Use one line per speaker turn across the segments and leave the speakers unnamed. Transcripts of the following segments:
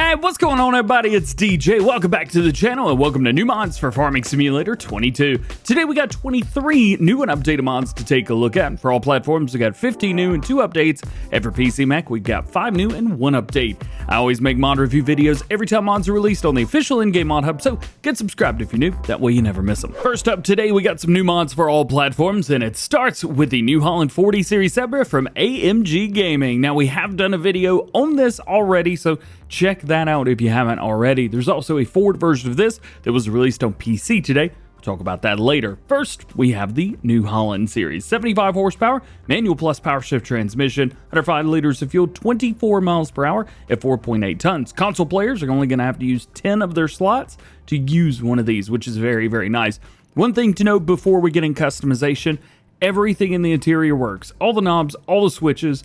Hey, what's going on, everybody? It's DJ. Welcome back to the channel and welcome to new mods for Farming Simulator 22. Today we got 23 new and updated mods to take a look at. For all platforms, we got 15 new and 2 updates, and for PC Mac, we got 5 new and 1 update. I always make mod review videos every time mods are released on the official in-game mod hub, so get subscribed if you're new, that way you never miss them. First up today, we got some new mods for all platforms, and it starts with the New Holland 40 Series Sebra from AMG Gaming. Now, we have done a video on this already, so check that out if you haven't already. There's also a Ford version of this that was released on PC today. We'll talk about that later. First, we have the New Holland series. 75 horsepower, manual plus power shift transmission, 105 liters of fuel, 24 miles per hour at 4.8 tons. Console players are only going to have to use 10 of their slots to use one of these, which is very, very nice. One thing to note before we get in customization, everything in the interior works. All the knobs, all the switches,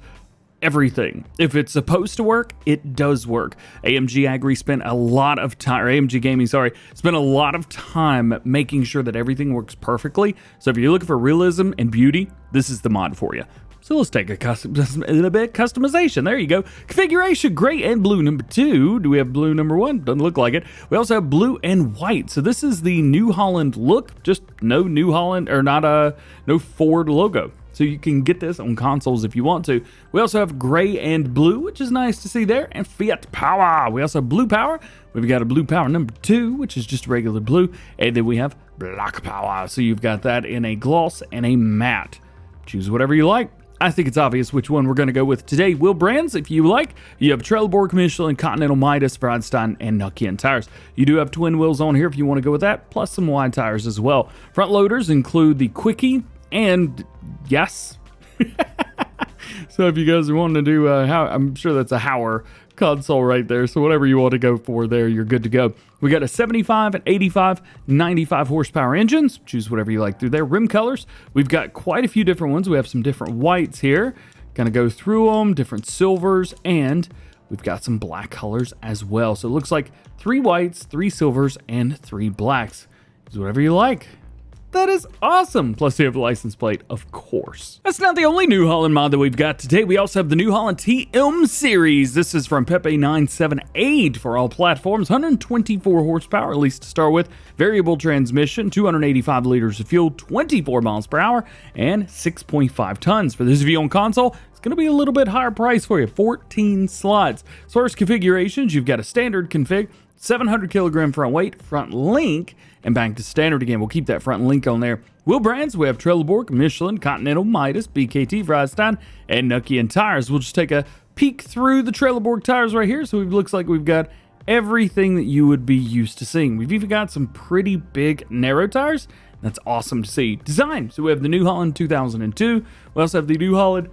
everything. If it's supposed to work, it does work. AMG Agri spent a lot of time, or AMG Gaming, sorry, spent a lot of time making sure that everything works perfectly. So if you're looking for realism and beauty, this is the mod for you. So let's take a bit customization. There you go. Configuration, gray and blue number 2. Do we have blue number 1? Doesn't look like it. We also have blue and white. So this is the New Holland look, just no New Holland, or not no Ford logo. So you can get this on consoles if you want to. We also have gray and blue, which is nice to see there, and Fiat Power. We also have blue power. We've got a blue power number 2, which is just regular blue, and then we have black power. So you've got that in a gloss and a matte. Choose whatever you like. I think it's obvious which one we're going to go with today. Wheel brands, if you like, you have Trelleborg, Michelin, Continental, Midas, Vredstein, and Nokian tires. You do have twin wheels on here if you want to go with that, plus some wide tires as well. Front loaders include the Quickie, and yes. So if you guys are wanting to do I'm sure that's a Hauer console right there. So whatever you want to go for there, you're good to go. We got a 75, an 85, 95 horsepower engines. Choose whatever you like through there. Rim colors, we've got quite a few different ones. We have some different whites here. Gonna go through them, different silvers, and we've got some black colors as well. So it looks like 3 whites, 3 silvers, and 3 blacks. Choose whatever you like. That is awesome. Plus, you have a license plate, of course. That's not the only New Holland mod that we've got today. We also have the New Holland TM series. This is from Pepe 978 for all platforms. 124 horsepower, at least to start with. Variable transmission, 285 liters of fuel, 24 miles per hour, and 6.5 tons. For those of you on console, it's going to be a little bit higher price for you. 14 slots. As far as configurations, you've got a standard config, 700 kilogram front weight, front link, and back to standard again. We'll keep that front link on there. Wheel brands, we have Trelleborg, Michelin, Continental, Midas, BKT, Vredstein, and Nokian tires. We'll just take a peek through the Trelleborg tires right here. So it looks like we've got everything that you would be used to seeing. We've even got some pretty big narrow tires. That's awesome to see. Design, so we have the New Holland 2002. We also have the New Holland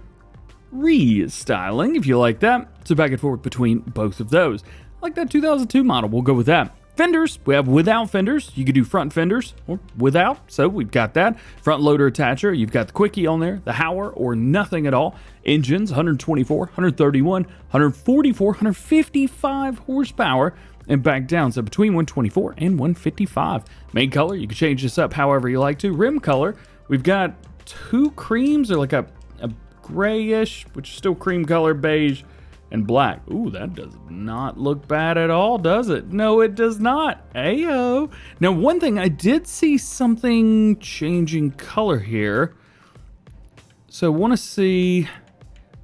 restyling, if you like that. So back and forth between both of those. I like that 2002 model, we'll go with that. Fenders, we have without fenders. You could do front fenders or without, so we've got that. Front loader attacher, you've got the Quickie on there, the Hauer or nothing at all. Engines, 124, 131, 144, 155 horsepower, and back down, so between 124 and 155. Main color, you can change this up however you like to. Rim color, we've got 2 creams, or like a grayish, which is still cream color, beige, and black. Ooh, that does not look bad at all, does it? No, it does not. Ayo. Now, one thing, I did see something changing color here. So I want to see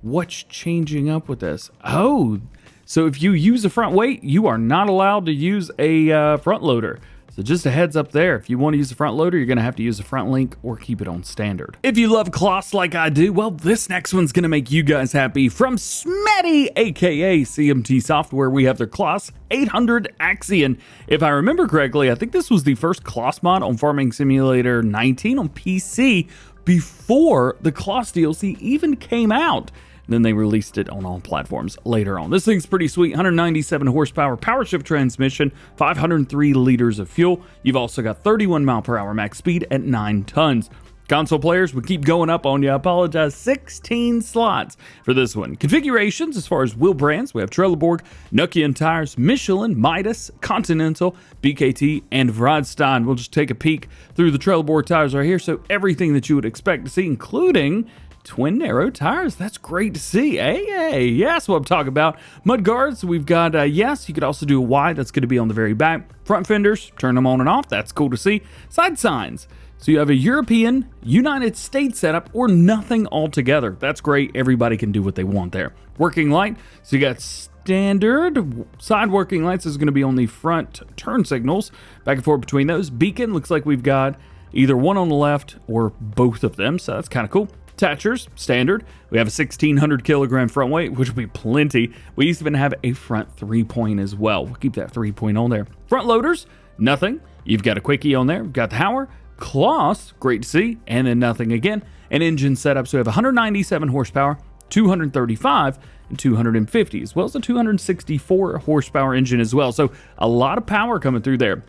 what's changing up with this. Oh, so if you use a front weight, you are not allowed to use a front loader. So just a heads up there, if you want to use the front loader, you're going to have to use the front link or keep it on standard. If you love CLAAS like I do, well, this next one's going to make you guys happy. From Smetty, aka CMT Software, we have their CLAAS 800 Axion. If I remember correctly, I think this was the first CLAAS mod on Farming Simulator 19 on PC before the CLAAS DLC even came out. Then they released it on all platforms later on. This thing's pretty sweet. 197 horsepower power shift transmission, 503 liters of fuel. You've also got 31 mile per hour max speed at 9 tons. Console players, we keep going up on you. I apologize. 16 slots for this one. Configurations, as far as wheel brands, we have Trelleborg, Nokian tires, Michelin, Midas, Continental, BKT, and Vredstein. We'll just take a peek through the Trelleborg tires right here. So everything that you would expect to see, including twin narrow tires. That's great to see. Hey, yes, what I'm talking about. Mud guards, we've got, yes, you could also do a wide. That's going to be on the very back. Front fenders, turn them on and off. That's cool to see. Side signs. So you have a European, United States setup, or nothing altogether. That's great. Everybody can do what they want there. Working light. So you got standard side working lights. Is going to be on the front turn signals. Back and forth between those. Beacon, looks like we've got either one on the left or both of them. So that's kind of cool. Attachers, standard. We have a 1,600 kilogram front weight, which will be plenty. We even have a front 3-point as well. We'll keep that 3-point on there. Front loaders, nothing. You've got a quickie on there. We've got the Hauer, CLAAS, great to see, and then nothing again. An engine setup, so we have 197 horsepower, 235, and 250, as well as a 264 horsepower engine as well. So a lot of power coming through there.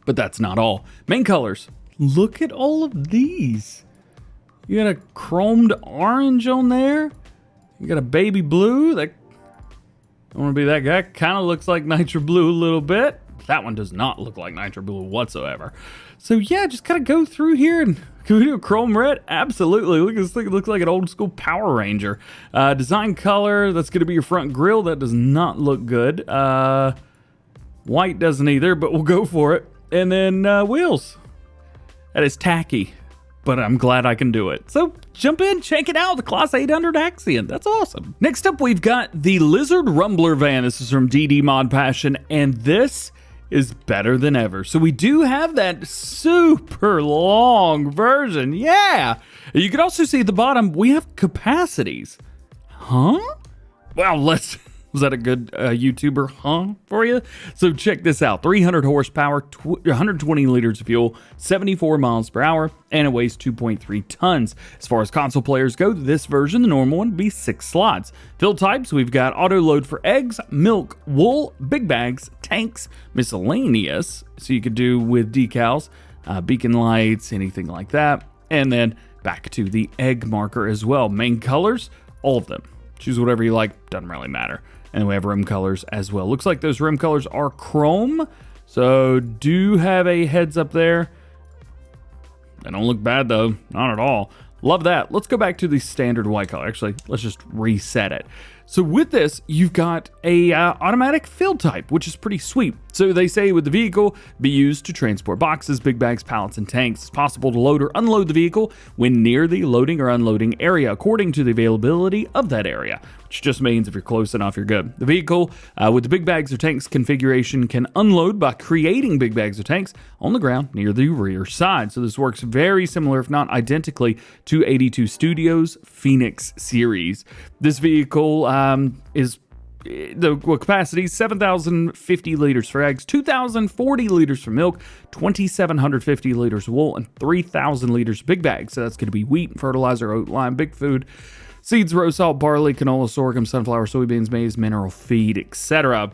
But that's not all. Main colors. Look at all of these. You got a chromed orange on there. You got a baby blue. That, I want to be that guy. Kind of looks like nitro blue a little bit. That one does not look like nitro blue whatsoever. So yeah, just kind of go through here and can we do a chrome red? Absolutely. Look at this thing. It looks like an old school Power Ranger. Design color. That's going to be your front grille. That does not look good. White doesn't either, but we'll go for it. And then wheels. That is tacky, but I'm glad I can do it. So jump in, check it out, the CLAAS 800 Axion. That's awesome. Next up, we've got the Lizard Rumbler van. This is from DD Mod Passion, and this is better than ever. So we do have that super long version. Yeah. You can also see at the bottom, we have capacities. Huh? Well, was that a good YouTuber for you? So check this out. 300 horsepower, 120 liters of fuel, 74 miles per hour, and it weighs 2.3 tons. As far as console players go, this version, the normal one, would be 6 slots. Fill types, we've got auto load for eggs, milk, wool, big bags, tanks, miscellaneous, so you could do with decals, beacon lights, anything like that. And then back to the egg marker as well. Main colors, all of them. Choose whatever you like, doesn't really matter. And we have rim colors as well. Looks like those rim colors are chrome. So do have a heads up there. They don't look bad though, not at all. Love that. Let's go back to the standard white color. Actually, let's just reset it. So with this, you've got a automatic fill type, which is pretty sweet. So they say with the vehicle, be used to transport boxes, big bags, pallets, and tanks. It's possible to load or unload the vehicle when near the loading or unloading area, according to the availability of that area, which just means if you're close enough, you're good. The vehicle with the big bags or tanks configuration can unload by creating big bags or tanks on the ground near the rear side. So this works very similar, if not identically, to 82 Studios Phoenix series. This vehicle is the capacity 7,050 liters for eggs, 2,040 liters for milk, 2,750 liters of wool, and 3,000 liters of big bags. So that's going to be wheat, fertilizer, oat, lime, big food, seeds, rose salt, barley, canola, sorghum, sunflower, soybeans, maize, mineral feed, etc.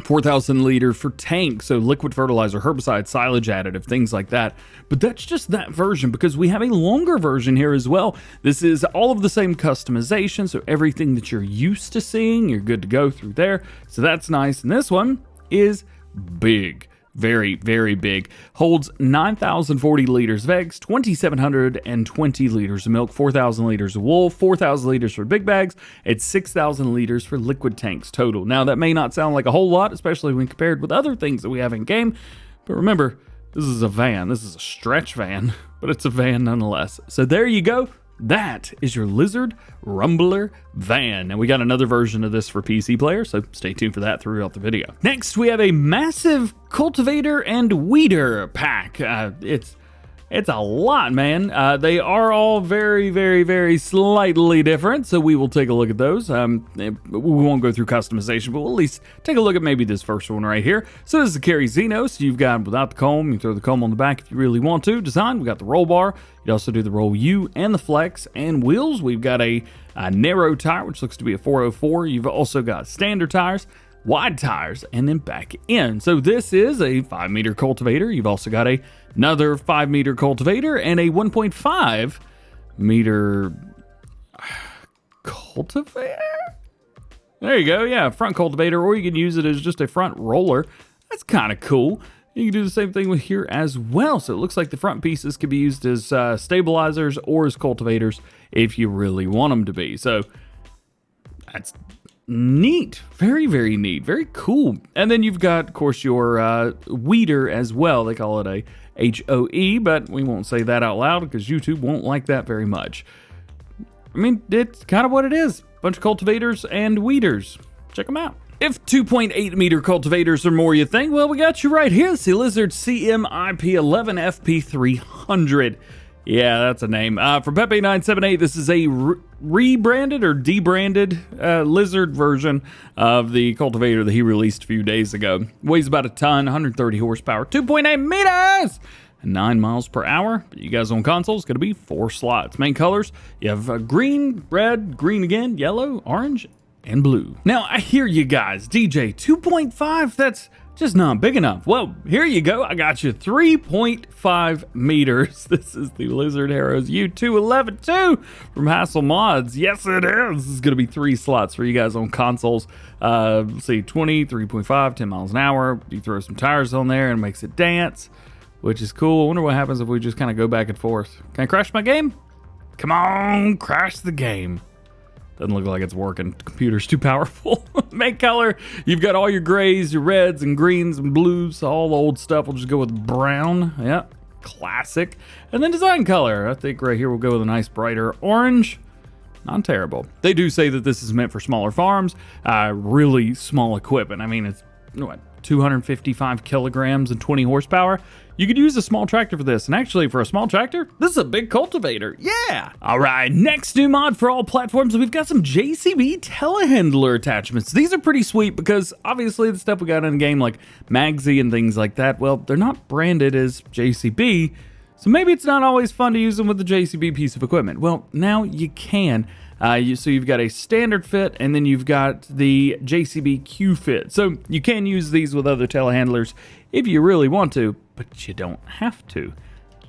4,000 liter for tank, so liquid fertilizer, herbicide, silage additive, things like that. But that's just that version, because we have a longer version here as well. This is all of the same customization, so everything that you're used to seeing, you're good to go through there. So that's nice. And this one is big. Very, very big. Holds 9,040 liters of eggs, 2,720 liters of milk, 4,000 liters of wool, 4,000 liters for big bags, and 6,000 liters for liquid tanks total. Now, that may not sound like a whole lot, especially when compared with other things that we have in game, but remember, this is a van. This is a stretch van, but it's a van nonetheless. So there you go. That is your Lizard Rumbler van. And we got another version of this for PC players, so stay tuned for that throughout the video. Next, we have a massive cultivator and weeder pack. It's a lot, man. They are all very, very, very slightly different, so we will take a look at those. We won't go through customization, but we'll at least take a look at maybe this first one right here. So this is the Carre Xenos. You've got without the comb. You can throw the comb on the back if you really want to. Design, we got the roll bar. You'd also do the roll U and the flex. And wheels, we've got a narrow tire, which looks to be a 404. You've also got standard tires, wide tires, and then back in. So this is a 5-meter cultivator. You've also got another 5-meter cultivator and a 1.5 meter cultivator. There you go. Yeah, front cultivator, or you can use it as just a front roller. That's kind of cool. You can do the same thing with here as well. So it looks like the front pieces could be used as stabilizers or as cultivators if you really want them to be. So that's neat. Very, very neat. Very cool. And then you've got, of course, your weeder as well. They call it a HOE, but we won't say that out loud because YouTube won't like that very much. I mean, it's kind of what it is. Bunch of cultivators and weeders. Check them out. If 2.8 meter cultivators are more you think, well, we got you right here. Sea Lizard CMIP 11 FP300. Yeah, that's a name. From Pepe978, this is a rebranded or debranded Lizard version of the cultivator that he released a few days ago. Weighs about a ton, 130 horsepower, 2.8 meters, and 9 miles per hour. But you guys on console, it's going to be 4 slots. Main colors, you have green, red, green again, yellow, orange, and blue. Now, I hear you guys, DJ, 2.5, that's just not big enough. Well, here you go. I got you 3.5 meters. This is the Lizard Harrows U211 too from Hassel Mods. Yes, it is. This is going to be 3 slots for you guys on consoles. Let's see, 20, 3.5, 10 miles an hour. You throw some tires on there and it makes it dance, which is cool. I wonder what happens if we just kind of go back and forth. Can I crash my game? Come on, crash the game. Doesn't look like it's working. The computer's too powerful. Make color. You've got all your grays, your reds and greens and blues. All the old stuff. We'll just go with brown. Yep. Classic. And then design color. I think right here we'll go with a nice brighter orange. Not terrible. They do say that this is meant for smaller farms. Really small equipment. I mean, it's what, 255 kilograms and 20 horsepower. You could use a small tractor for this, and actually for a small tractor, this is a big cultivator. Yeah! All right, next new mod for all platforms, we've got some JCB telehandler attachments. These are pretty sweet because obviously the stuff we got in the game like Magsi and things like that, well, they're not branded as JCB, so maybe it's not always fun to use them with the JCB piece of equipment. Well, now you can. So you've got a standard fit, and then you've got the JCB Q fit. So you can use these with other telehandlers if you really want to, but you don't have to.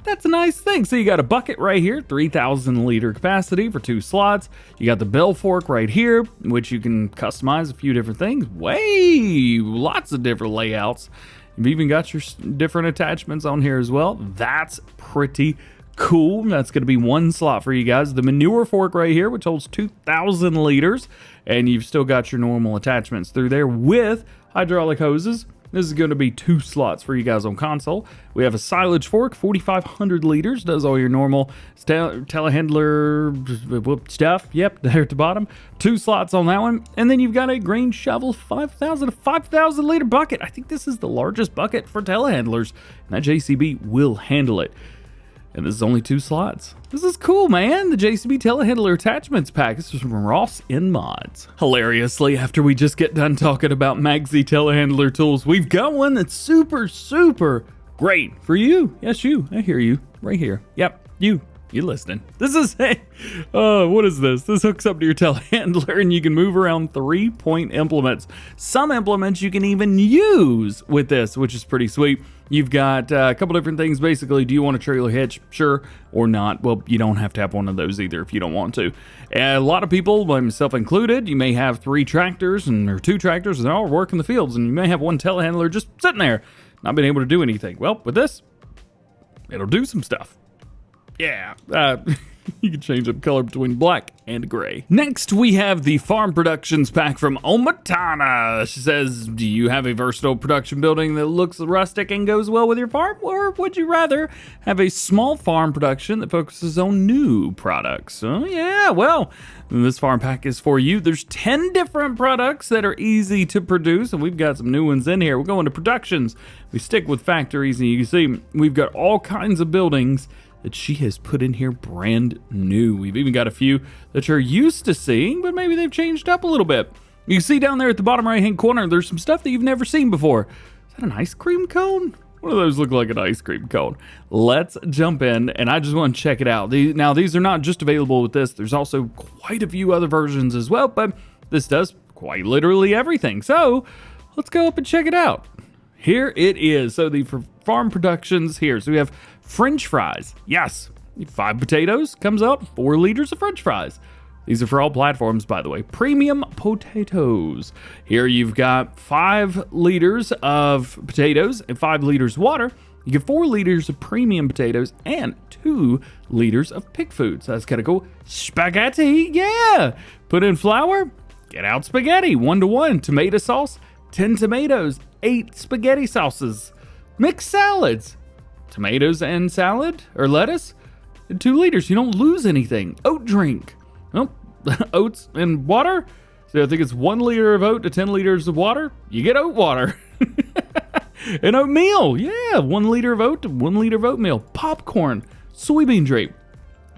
That's a nice thing. So you got a bucket right here, 3,000 liter capacity for 2 slots. You got the bell fork right here, which you can customize a few different things. Lots of different layouts. You've even got your different attachments on here as well. That's pretty cool. That's going to be 1 slot for you guys. The manure fork right here, which holds 2,000 liters, and you've still got your normal attachments through there with hydraulic hoses. This is going to be 2 slots for you guys on console. We have a silage fork, 4,500 liters, does all your normal telehandler stuff. Yep, there at the bottom. 2 slots on that one. And then you've got a grain shovel, 5,000 liter bucket. I think this is the largest bucket for telehandlers, and that JCB will handle it. And this is only 2 slots. This is cool, man. The JCB Telehandler Attachments Pack. This is from Ross in Mods. Hilariously, after we just get done talking about Magsi Telehandler tools, we've got one that's super, super great for you. Yes, you. I hear you. Right here. Yep, you. You're listening. This is what is this? This hooks up to your telehandler and you can move around 3-point implements. Some implements you can even use with this, which is pretty sweet. You've got a couple different things. Basically, do you want a trailer hitch? Sure or not? Well, you don't have to have one of those either if you don't want to. A lot of people, myself included, you may have 3 tractors or 2 tractors and they're all working the fields, and you may have one telehandler just sitting there, not being able to do anything. Well, with this, it'll do some stuff. Yeah, you can change up color between black and gray. Next, we have the Farm Productions Pack from Omatana. She says, do you have a versatile production building that looks rustic and goes well with your farm? Or would you rather have a small farm production that focuses on new products? Oh yeah, well, this farm pack is for you. There's 10 different products that are easy to produce, and we've got some new ones in here. We're going to productions. We stick with factories, and you can see we've got all kinds of buildings that she has put in here brand new. We've even got a few that you're used to seeing, but maybe they've changed up a little bit. You can see down there at the bottom right hand corner, there's some stuff that you've never seen before. Is that an ice cream cone? One of those look like an ice cream cone. Let's jump in, and I just want to check it out. Now, these are not just available with this. There's also quite a few other versions as well, but this does quite literally everything. So let's go up and check it out. Here it is. So the farm productions here. So we have French fries. Yes. 5 potatoes comes out 4 liters of French fries. These are for all platforms, by the way. Premium potatoes. Here you've got 5 liters of potatoes and 5 liters of water. You get 4 liters of premium potatoes and 2 liters of pig food. So that's kind of cool. Spaghetti, yeah. Put in flour, get out spaghetti, 1-to-1. Tomato sauce, 10 tomatoes, 8 spaghetti sauces. Mixed salads, tomatoes and salad or lettuce, 2 liters. You don't lose anything. Oat drink, well, oats and water. So I think it's 1 liter of oat to 10 liters of water. You get oat water. And oatmeal, yeah, 1 liter of oat to 1 liter of oatmeal. Popcorn, soybean drink,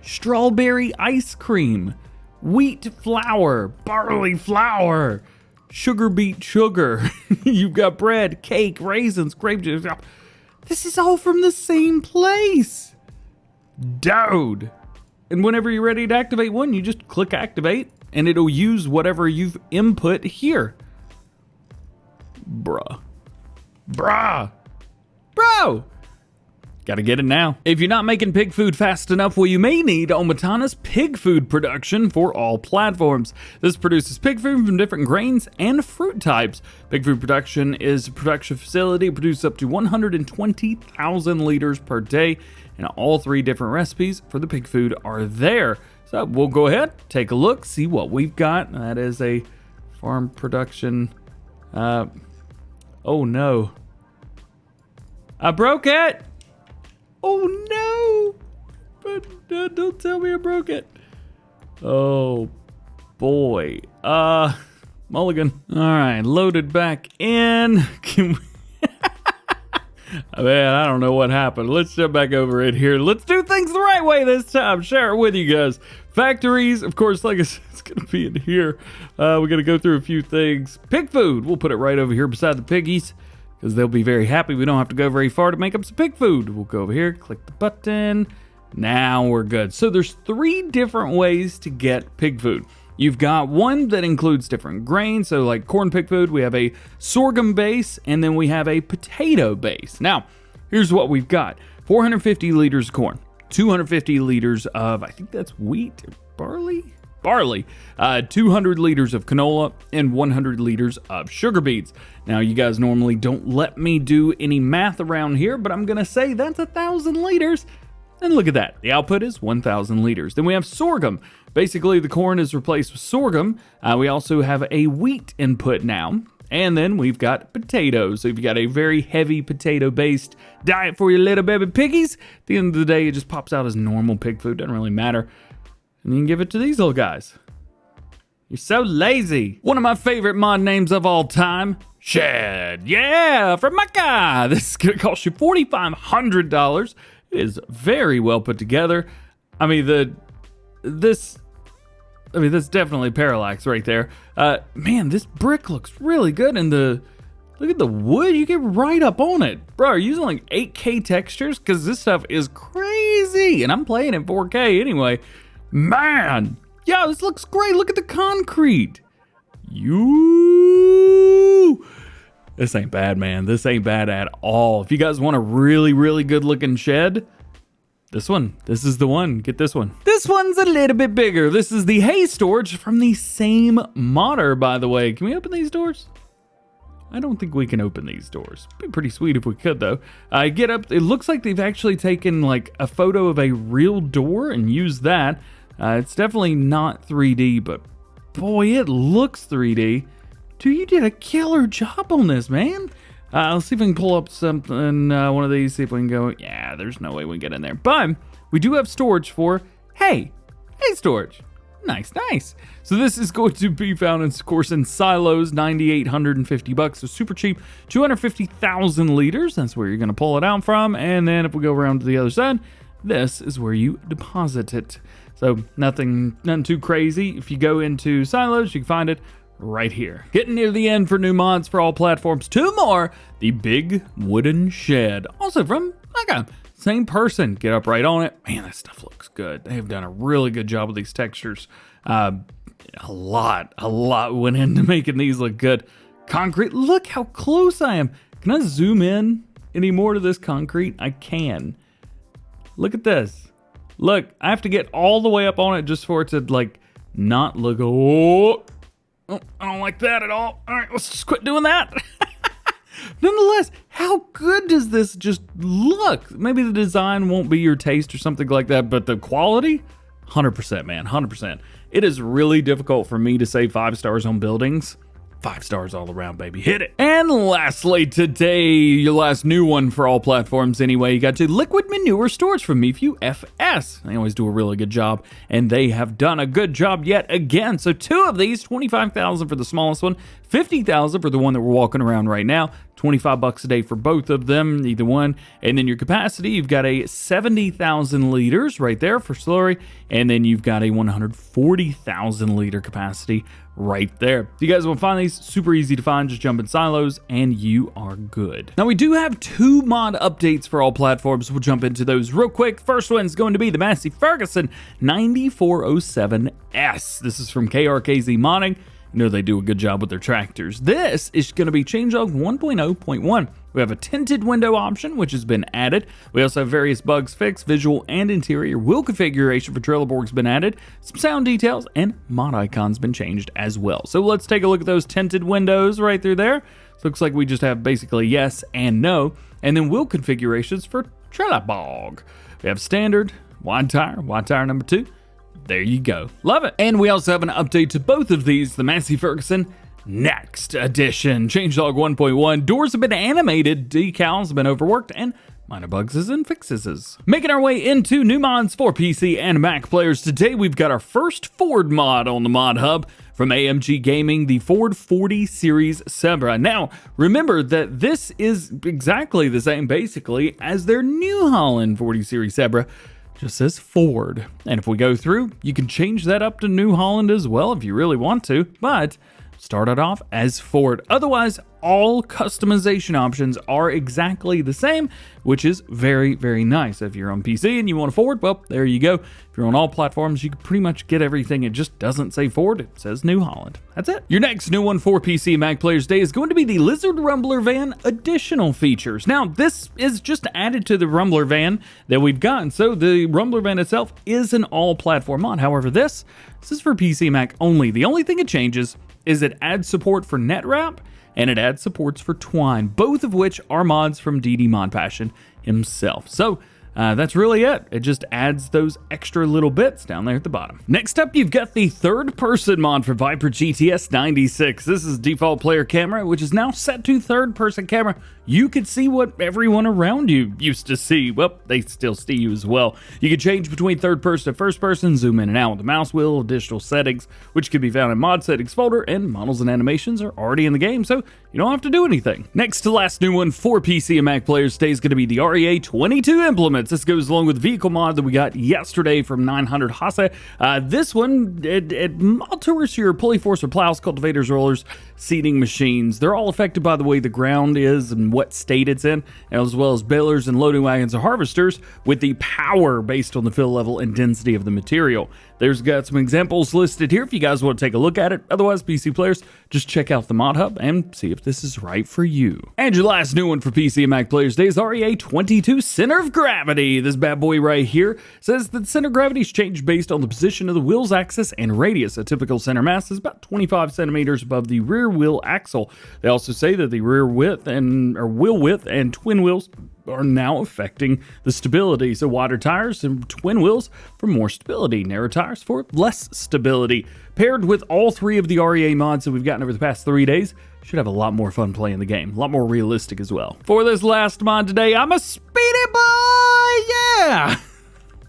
strawberry ice cream, wheat flour, barley flour, sugar beet sugar. You've got bread, cake, raisins, grape juice. This is all from the same place. Dude. And whenever you're ready to activate one, you just click activate and it'll use whatever you've input here. Bruh. Bro! Gotta get it now. If you're not making pig food fast enough, well, you may need Omatana's pig food production for all platforms. This produces pig food from different grains and fruit types. Pig food production is a production facility. It produces up to 120,000 liters per day, and all 3 different recipes for the pig food are there. So we'll go ahead, take a look, see what we've got. That is a farm production. Oh no. I broke it! Oh no! But don't tell me I broke it. Oh boy. Mulligan. Alright, loaded back in. Can we... Man, I don't know what happened. Let's jump back over in here. Let's do things the right way this time. Share it with you guys. Factories, of course, like I said, it's gonna be in here. We're gonna go through a few things. Pig food, we'll put it right over here beside the piggies, because they'll be very happy. We don't have to go very far to make up some pig food. We'll go over here, click the button. Now we're good. So there's 3 different ways to get pig food. You've got one that includes different grains. So like corn pig food, we have a sorghum base, and then we have a potato base. Now, here's what we've got. 450 liters of corn, 250 liters of, I think that's wheat or barley? Barley, 200 liters of canola, and 100 liters of sugar beets. Now, you guys normally don't let me do any math around here, but I'm gonna say that's 1,000 liters. And look at that, the output is 1,000 liters. Then we have sorghum. Basically, the corn is replaced with sorghum. We also have a wheat input now. And then we've got potatoes. So you've got a very heavy potato-based diet for your little baby piggies. At the end of the day, it just pops out as normal pig food, doesn't really matter. And you can give it to these little guys. You're so lazy. One of my favorite mod names of all time, Shed. Yeah, from my guy. This is gonna cost you $4,500. It is very well put together. I mean, this that's definitely parallax right there. Man, this brick looks really good, and look at the wood. You get right up on it. Bro, are you using like 8K textures? Because this stuff is crazy, and I'm playing in 4K anyway. Man, yeah, this looks great. Look at the concrete. This ain't bad, man. This ain't bad at all. If you guys want a really, really good looking shed, this is the one. Get this one. This one's a little bit bigger. This is the hay storage from the same modder, by the way. Can we open these doors? I don't think we can open these doors. It'd be pretty sweet if we could, though. Get up. It looks like they've actually taken like a photo of a real door and used that. It's definitely not 3D, but boy, it looks 3D. Dude, you did a killer job on this, man. Let's see if we can pull up something, one of these, see if we can go. Yeah, there's no way we can get in there. But we do have storage for hay storage. Nice. So this is going to be found, of course, in silos, $9,850. So super cheap, 250,000 liters. That's where you're going to pull it out from. And then if we go around to the other side, this is where you deposit it. So nothing too crazy. If you go into silos, you can find it right here. Getting near the end for new mods for all platforms. 2 more, the big wooden shed. Also from like a same person. Get up right on it. Man, that stuff looks good. They've done a really good job with these textures. A lot went into making these look good. Concrete, look how close I am. Can I zoom in any more to this concrete? I can. Look at this. Look, I have to get all the way up on it just for it to like not look. Oh, I don't like that at all. All right, let's just quit doing that. Nonetheless, how good does this just look? Maybe the design won't be your taste or something like that, but the quality, 100%, man, 100%. It is really difficult for me to say 5 stars on buildings. 5 stars all around, baby. Hit it. And lastly, today, your last new one for all platforms anyway, you got to liquid manure storage from Mifu FS. They always do a really good job, and they have done a good job yet again. So 2 of these, $25,000 for the smallest one, $50,000 for the one that we're walking around right now, $25 a day for both of them, either one. And then your capacity, you've got a 70,000 liters right there for slurry, and then you've got a 140,000 liter capacity right there. If you guys want to find these, super easy to find, just jump in silos and you are good. Now we do have 2 mod updates for all platforms. We'll jump into those real quick. First one is going to be the Massey Ferguson 9407S. This is from KRKZ Modding. You know they do a good job with their tractors. This is going to be changelog 1.0.1. We have a tinted window option, which has been added. We also have various bugs fixed, visual and interior wheel configuration for Trelleborg's been added. Some sound details and mod icons been changed as well. So let's take a look at those tinted windows right through there. So looks like we just have basically yes and no. And then wheel configurations for Trelleborg. We have standard, wide tire number 2. There you go. Love it. And we also have an update to both of these, the Massey Ferguson Next Edition. Changelog 1.1. Doors have been animated, decals have been overworked, and minor bugs and fixes. Making our way into new mods for PC and Mac players. Today we've got our first Ford mod on the Mod Hub from AMG Gaming, the Ford 40 Series Sebra. Now, remember that this is exactly the same, basically, as their New Holland 40 Series Sebra. Just says Ford. And if we go through, you can change that up to New Holland as well if you really want to, but start it off as Ford. Otherwise, all customization options are exactly the same, which is very, very nice. If you're on PC and you want a Ford, well, there you go. If you're on all platforms, you can pretty much get everything. It just doesn't say Ford, it says New Holland. That's it. Your next new one for PC and Mac players today is going to be the Lizard Rumbler Van additional features. Now, this is just added to the Rumbler Van that we've gotten. So the Rumbler Van itself is an all platform mod. However, this is for PC and Mac only. The only thing it changes is it adds support for NetWrap and it adds supports for Twine, both of which are mods from DD Mod Passion himself. So that's really it. It just adds those extra little bits down there at the bottom. Next up, you've got the third person mod for Viper GTS 96. This is default player camera, which is now set to third person camera. You could see what everyone around you used to see. Well, they still see you as well. You can change between third person to first person, zoom in and out with the mouse wheel, additional settings, which can be found in mod settings folder, and models and animations are already in the game, so you don't have to do anything. Next to last new one for PC and Mac players today is going to be the REA22 Implements. This goes along with the vehicle mod that we got yesterday from 900 Hase. This one, it alters your pulley force or plows, cultivators, rollers, seeding machines. They're all affected by the way the ground is and what state it's in, as well as balers and loading wagons or harvesters with the power based on the fill level and density of the material. There's got some examples listed here if you guys want to take a look at it. Otherwise, PC players, just check out the Mod Hub and see if this is right for you. And your last new one for PC and Mac players today is REA22 Center of Gravity. This bad boy right here says that center of gravity is changed based on the position of the wheel's axis and radius. A typical center mass is about 25 centimeters above the rear wheel axle. They also say that the rear width or wheel width and twin wheels are now affecting the stability. So wider tires and twin wheels for more stability, narrow tires for less stability. Paired with all 3 of the REA mods that we've gotten over the past 3 days, should have a lot more fun playing the game, a lot more realistic as well. For this last mod today, I'm a speedy boy, yeah!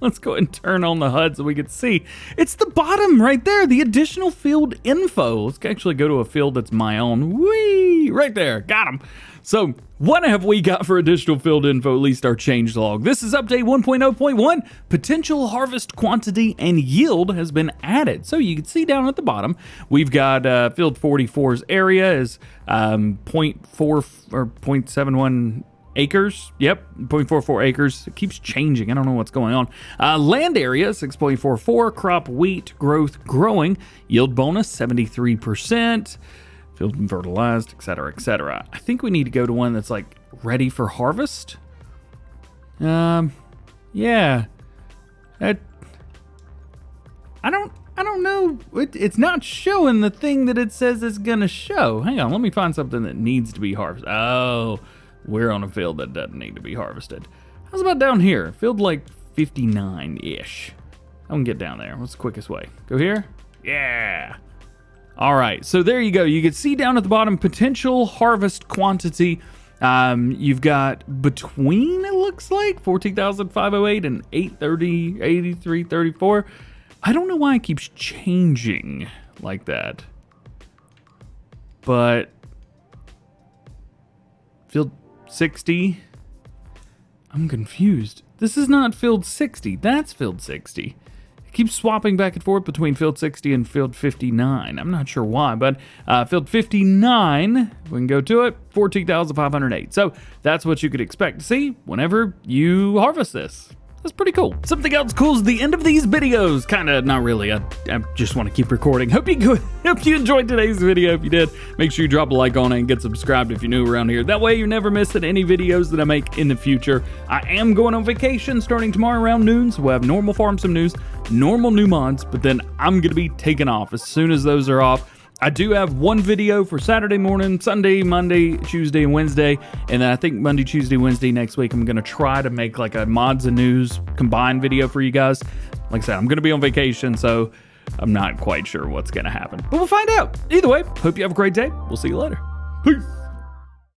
Let's go ahead and turn on the HUD so we can see. It's the bottom right there, the additional field info. Let's actually go to a field that's my own. Whee! Right there, got him. So what have we got for additional field info, at least our change log? This is update 1.0.1. Potential harvest quantity and yield has been added. So you can see down at the bottom, we've got field 44's area is 0.4 or 0.71 acres. Yep, 0.44 acres. It keeps changing. I don't know what's going on. Land area 6.44. Crop wheat growth growing. Yield bonus 73%. Field and fertilized, etc., etc. I think we need to go to one that's like ready for harvest. Yeah. I don't know know, it's not showing the thing that it says it's gonna show. Hang on, let me find something that needs to be harvested. Oh, we're on a field that doesn't need to be harvested. How's about down here? Field like 59-ish. I can get down there. What's the quickest way? Go here? Yeah. All right, so there you go. You can see down at the bottom, potential harvest quantity. You've got between, it looks like, 14,508 and 830, 8334. I don't know why it keeps changing like that. But field 60, I'm confused. This is not field 60, that's field 60. It keeps swapping back and forth between field 60 and field 59. I'm not sure why, but field 59, we can go to it, 14,508. So that's what you could expect to see whenever you harvest this. That's pretty cool. Something else cool is the end of these videos. Kinda, not really. I just want to keep recording. Hope you enjoyed today's video. If you did, make sure you drop a like on it and get subscribed if you're new around here. That way you're never missing any videos that I make in the future. I am going on vacation starting tomorrow around noon, so we'll have normal Farm Sim news, normal new mods, but then I'm gonna be taking off as soon as those are off. I do have one video for Saturday morning, Sunday, Monday, Tuesday, and Wednesday. And then I think Monday, Tuesday, Wednesday next week, I'm going to try to make like a mods and news combined video for you guys. Like I said, I'm going to be on vacation, so I'm not quite sure what's going to happen. But we'll find out. Either way, hope you have a great day. We'll see you later. Peace.